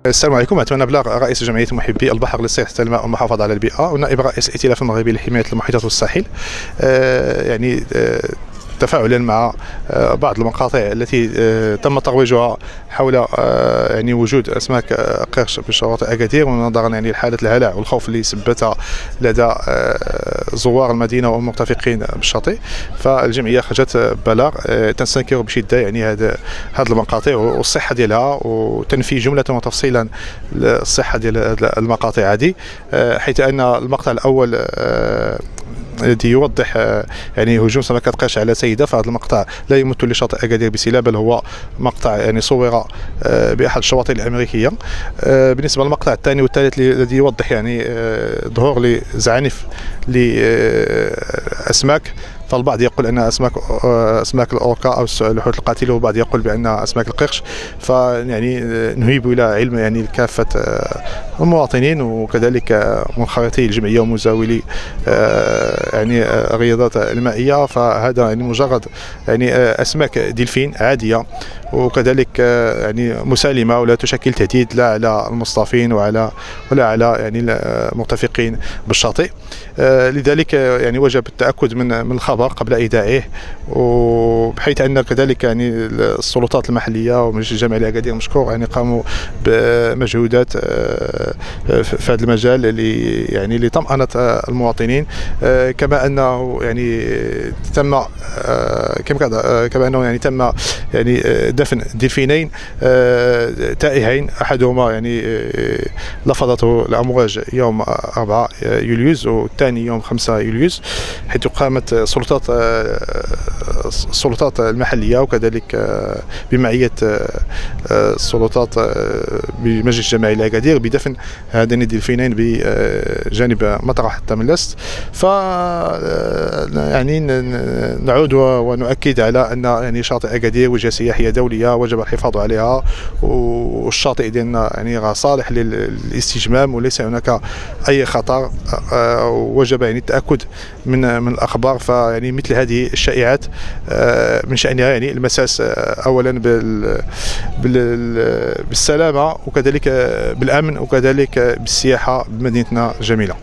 السلام عليكم. أتمنى بلاغ رئيس جمعية محبي البحر لصحة الماء والمحافظة على البيئة ونائب رئيس الائتلاف المغربي لحماية المحيطات والساحل، تفاعلا مع بعض المقاطع التي تم ترويجها حول وجود اسماك قرش بشواطئ اكادير، ونظرا لحاله الهلع والخوف اللي سبتها لدى زوار المدينه والمرتفقين بالشاطئ، فالجمعيه خرجت بلاغ تنستنكر بشده هذه المقاطع والصحه ديالها، وتنفي جمله وتفصيلا الصحه ديال المقاطع هذه، حيث ان المقطع الاول الذي يوضح هجوم سمكة قرش على سيدة، فهذا المقطع لا يمثل لشاطئ أكادير بسلا، بل هو مقطع صور بأحد الشواطئ الأمريكية. بالنسبة للمقطع الثاني والثالث الذي يوضح ظهور لزعانف لأسماك، فالبعض يقول أن أسماك الأوركا أو الحوت القاتلة، والبعض يقول بأن أسماك القرش، نهيب إلى علم كافة المواطنين وكذلك منخرطي الجمعية ومزاولي الرياضات المائية، فهذا مجرد أسماك دلفين عادية، وكذلك مسالمة ولا تشكل تهديد لا على المصطافين ولا على المرتفقين بالشاطئ. لذلك وجب التأكد من الخبر قبل إيداعه، وبحيث أن كذلك السلطات المحلية ومجلس الجامعي لأكادير مشكور قاموا بمجهودات في هذا المجال لطمأنة المواطنين، كما أنه تم دفن دلفينين تائهين، أحدهما لفظته الأمواج يوم 4 يوليوز والثاني يوم 5 يوليوز، حيث قامت السلطات المحلية وكذلك بمعية السلطات بمجلس الجماعي لأكادير بدفن هذين الدلفينين بجانب مطرح تملست. نعود ونؤكد على أن شاطئ أكادير وجهة سياحية دولية وجب الحفاظ عليها، والشاطئ ديالنا صالح للاستجمام وليس هناك أي خطر، وجب التأكد من الأخبار. فمثل هذه الشائعات من شأنها المساس أولا بالسلامة وكذلك بالأمن وكذلك بالسياحة بمدينتنا الجميلة.